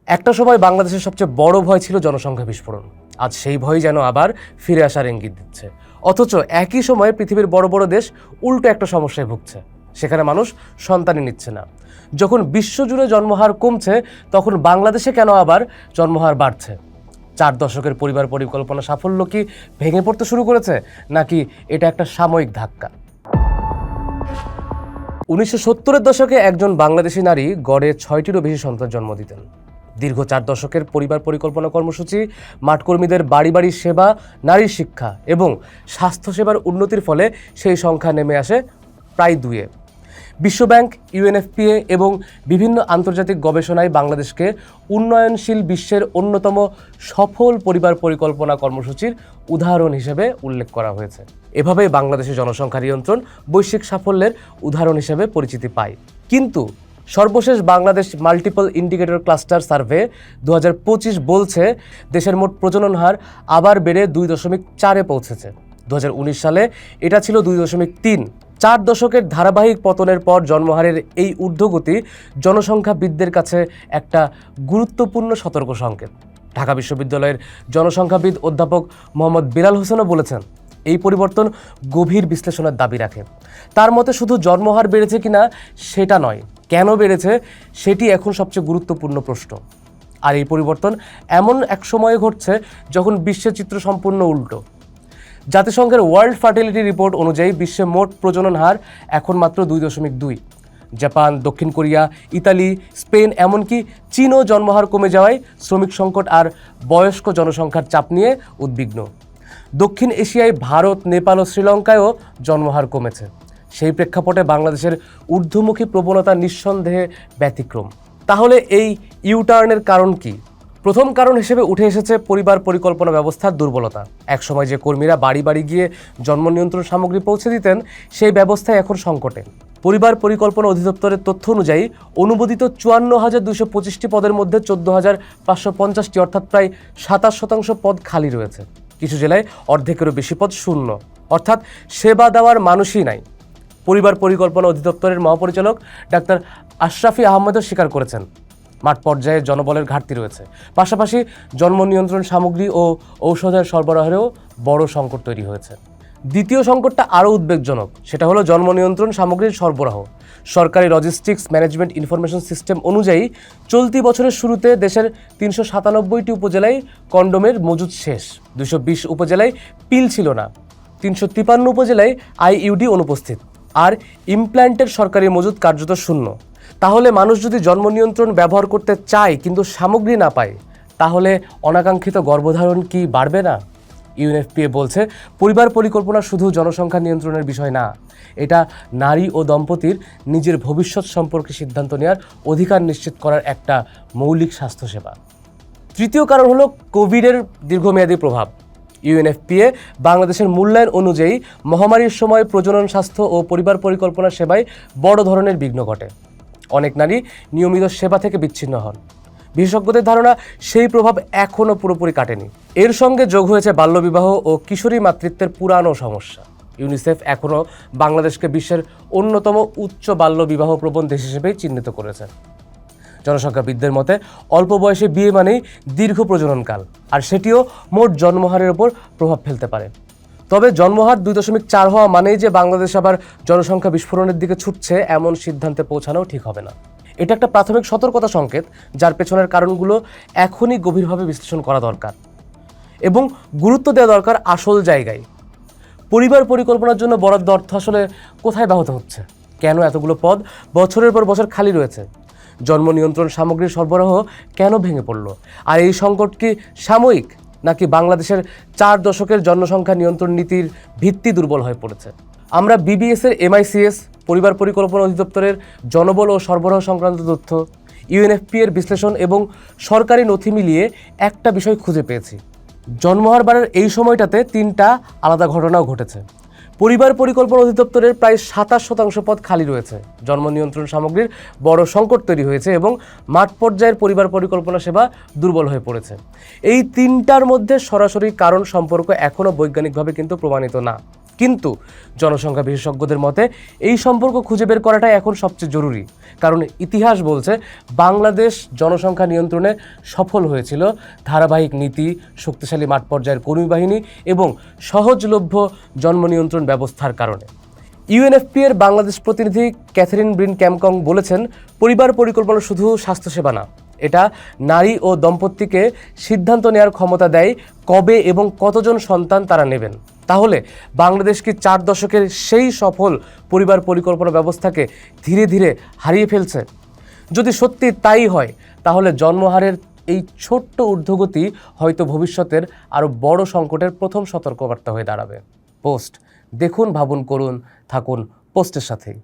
একটা সময় বাংলাদেশের সবচেয়ে বড় ভয় ছিল জনসংখ্যা বিস্ফোরণ। আজ সেই ভয় যেন আবার ফিরে আসার ইঙ্গিত দিচ্ছে। অথচ একই সময়ে পৃথিবীর বড় বড় দেশ উল্টো একটা সমস্যায় ভুগছে। সেখানে মানুষ সন্তানই নিচ্ছে না। যখন বিশ্বজুড়ে জন্মহার কমছে, তখন বাংলাদেশে কেন আবার জন্মহার বাড়ছে? 4 দশকের পরিবার পরিকল্পনা সাফল্য কি ভেঙে পড়তে শুরু করেছে, নাকি এটা একটা সাময়িক ধাক্কা? 1970-এর দশকে একজন বাংলাদেশি নারী গড়ে 6টিরও বেশি সন্তান জন্ম দিতেন। দীর্ঘ 4 দশকের পরিবার পরিকল্পনা কর্মসূচি, মাঠকর্মীদের বাড়ি বাড়ি সেবা, নারী শিক্ষা এবং স্বাস্থ্যসেবার উন্নতির ফলে সেই সংখ্যা নেমে আসে প্রায় 2-এ। বিশ্বব্যাংক, ইউএনএফপিএ এবং বিভিন্ন আন্তর্জাতিক গবেষণায় বাংলাদেশকে উন্নয়নশীল বিশ্বের অন্যতম সফল পরিবার পরিকল্পনা কর্মসূচির উদাহরণ হিসেবে উল্লেখ করা হয়েছে। এভাবে বাংলাদেশের জনসংখ্যা নিয়ন্ত্রণ বৈশ্বিক সাফল্যের উদাহরণ হিসেবে পরিচিতি পায়। কিন্তু সর্বশেষ Bangladesh multiple indicator cluster survey 2025 বলছে দেশের মোট প্রজনন হার আবার বেড়ে 2.4-এ পৌঁছেছে। 2019 সালে এটা ছিল 2.3। 4 দশকের ধারাবাহিক পতনের পর জন্মহারের এই ঊর্ধ্বগতি জনসংখ্যাবিদদের কাছে একটা গুরুত্বপূর্ণ সতর্ক সংকেত। ঢাকা বিশ্ববিদ্যালয়ের জনসংখ্যাবিদ অধ্যাপক মোহাম্মদ বিলাল হোসেনও বলেছেন, এই পরিবর্তন গভীর বিশ্লেষণের দাবি রাখে। তার মতে শুধু জন্মহার বেড়েছে কিনা সেটা নয়, কেন বেড়েছে সেটি এখন সবচেয়ে গুরুত্বপূর্ণ প্রশ্ন। আর এই পরিবর্তন এমন এক সময়ে ঘটছে যখন বিশ্বের চিত্র সম্পূর্ণ উল্টো। জাতিসংঘের ওয়ার্ল্ড ফার্টিলিটি রিপোর্ট অনুযায়ী বিশ্বে মোট প্রজনন হার এখন মাত্র 2.2। জাপান, দক্ষিণ কোরিয়া, ইতালি, স্পেন, এমনকি চীনও জন্মহার কমে যাওয়ায় শ্রমিক সংকট আর বয়স্ক জনসংখ্যার চাপ নিয়ে উদ্বিগ্ন। দক্ষিণ এশিয়ায় ভারত, নেপাল ও শ্রীলঙ্কায়ও জন্মহার কমেছে। সেই প্রেক্ষাপটে বাংলাদেশের ঊর্ধ্বমুখী প্রবণতা নিঃসন্দেহে ব্যতিক্রম। তাহলে এই ইউটার্নের কারণ কি? প্রথম কারণ হিসেবে উঠে এসেছে পরিবার পরিকল্পনা ব্যবস্থার দুর্বলতা। একসময় যে কর্মীরা বাড়ি বাড়ি গিয়ে জন্ম নিয়ন্ত্রণ সামগ্রী পৌঁছে দিতেন, সেই ব্যবস্থা এখন সংকটে। পরিবার পরিকল্পনা অধিদপ্তরের তথ্য অনুযায়ী অনুমোদিত 54,225টি পদের মধ্যে 14,550টি অর্থাৎ প্রায় 27% পদ খালি রয়েছে। কিছু জেলায় অর্ধেকেরও বেশি পদ শূন্য, অর্থাৎ সেবা দেওয়ার মানুষই নাই। পরিবার পরিকল্পনা অধিদপ্তরের মহাপরিচালক ডাক্তার আশরাফি আহমেদও স্বীকার করেছেন, মাঠ পর্যায়ে জনবলের ঘাটতি রয়েছে। পাশাপাশি জন্ম নিয়ন্ত্রণ সামগ্রী ও ঔষধের সরবরাহেরও বড় সংকট তৈরি হয়েছে। দ্বিতীয় সংকটটা আরও উদ্বেগজনক, সেটা হলো জন্ম নিয়ন্ত্রণ সামগ্রীর সরবরাহ। সরকারি লজিস্টিক্স ম্যানেজমেন্ট ইনফরমেশন সিস্টেম অনুযায়ী চলতি বছরের শুরুতে দেশের 397টি উপজেলায় কন্ডোমের মজুদ শেষ, 220 উপজেলায় পিল ছিল না, 353 উপজেলায় আইইউডি অনুপস্থিত, আর ইমপ্ল্যান্টের সরকারি মজুদ কার্যত শূন্য। তাহলে মানুষ যদি জন্ম নিয়ন্ত্রণ ব্যবহার করতে চায় কিন্তু সামগ্রী না পায়, তাহলে অনাকাঙ্ক্ষিত গর্ভধারণ কি বাড়বে না? ইউএনএফপিএ বলছে, পরিবার পরিকল্পনা শুধু জনসংখ্যা নিয়ন্ত্রণের বিষয় না, এটা নারী ও দম্পতির নিজের ভবিষ্যৎ সম্পর্কে সিদ্ধান্ত নেওয়ার অধিকার নিশ্চিত করার একটা মৌলিক স্বাস্থ্যসেবা। তৃতীয় কারণ হলো কোভিডের দীর্ঘমেয়াদী প্রভাব। ইউএনএফপিএ বাংলাদেশের মূল্যায়ন অনুযায়ী মহামারীর সময় প্রজনন, স্বাস্থ্য ও পরিবার পরিকল্পনা সেবায় বড় ধরনের বিঘ্ন ঘটে। অনেক নারী নিয়মিত সেবা থেকে বিচ্ছিন্ন হন। বিশেষজ্ঞদের ধারণা, সেই প্রভাব এখনও পুরোপুরি কাটেনি। এর সঙ্গে যোগ হয়েছে বাল্যবিবাহ ও কিশোরী মাতৃত্বের পুরানো সমস্যা। ইউনিসেফ এখনও বাংলাদেশকে বিশ্বের অন্যতম উচ্চ বাল্যবিবাহ প্রবণ দেশ হিসেবেই চিহ্নিত করেছে। জনসংখ্যাবিদদের মতে অল্প বয়সে বিয়ে মানেই দীর্ঘ প্রজননকাল, আর সেটিও মোট জন্মহারের ওপর প্রভাব ফেলতে পারে। তবে জন্মহার 2.4 হওয়া মানেই যে বাংলাদেশ আবার জনসংখ্যা বিস্ফোরণের দিকে ছুটছে, এমন সিদ্ধান্তে পৌঁছানোও ঠিক হবে না। এটা একটা প্রাথমিক সতর্কতা সংকেত, যার পেছনের কারণগুলো এখনই গভীরভাবে বিশ্লেষণ করা দরকার এবং গুরুত্ব দেওয়া দরকার আসল জায়গায়। পরিবার পরিকল্পনার জন্য বরাদ্দ অর্থ আসলে কোথায় ব্যাহত হচ্ছে? কেন এতগুলো পদ বছরের পর বছর খালি রয়েছে? জন্ম নিয়ন্ত্রণ সামগ্রীর সরবরাহ কেন ভেঙে পড়ল? আর এই সংকট কি সাময়িক, নাকি বাংলাদেশের 4 দশকের জনসংখ্যা নিয়ন্ত্রণ নীতির ভিত্তি দুর্বল হয়ে পড়েছে? আমরা বিবিএসের MICS, পরিবার পরিকল্পনা অধিদপ্তরের জনবল ও সরবরাহ সংক্রান্ত তথ্য, ইউএনএফপিএর বিশ্লেষণ এবং সরকারি নথি মিলিয়ে একটা বিষয় খুঁজে পেয়েছি। জন্মহার বাড়ার এই সময়টাতে 3টা আলাদা ঘটনাও ঘটেছে। পরিবার পরিকল্পনা অধিদপ্তরের প্রায় 27% পদ খালি রয়েছে, জন্ম নিয়ন্ত্রণ সামগ্রীর বড় সংকট তৈরি হয়েছে এবং মাঠ পর্যায়ের পরিবার পরিকল্পনা সেবা দুর্বল হয়ে পড়েছে। এই 3টার মধ্যে সরাসরি কারণ সম্পর্ক এখনও বৈজ্ঞানিকভাবে কিন্তু প্রমাণিত না। কিন্তু জনসংখ্যা বিশেষজ্ঞদের মতে এই সম্পর্ক খুঁজে বের করাটাই এখন সবচেয়ে জরুরি, কারণ ইতিহাস বলছে বাংলাদেশ জনসংখ্যা নিয়ন্ত্রণে সফল হয়েছিল ধারাবাহিক নীতি, শক্তিশালী মাঠ পর্যায়ের কর্মী বাহিনী এবং সহজলভ্য জন্ম নিয়ন্ত্রণ ব্যবস্থার কারণে। ইউএনএফপি এর বাংলাদেশ প্রতিনিধি ক্যাথরিন ব্রিন ক্যামকং বলেছেন, পরিবার পরিকল্পনা শুধু স্বাস্থ্যসেবা না, এটা নারী ও দম্পতিকে সিদ্ধান্ত নেওয়ার ক্ষমতা দেয় কবে এবং কতজন সন্তান তারা নেবেন। তাহলে বাংলাদেশ কি 4 দশকের সেই সফল পরিবার পরিকল্পনা ব্যবস্থাকে ধীরে ধীরে হারিয়ে ফেলছে? যদি সত্যি তাই হয়, তাহলে জন্মহারের এই ছোট্ট ঊর্ধ্বগতি হয়তো ভবিষ্যতের আরও বড় সংকটের প্রথম সতর্কবার্তা হয়ে দাঁড়াবে। পোস্ট দেখুন, ভাবুন, করুন, থাকুন পোস্টের সাথেই।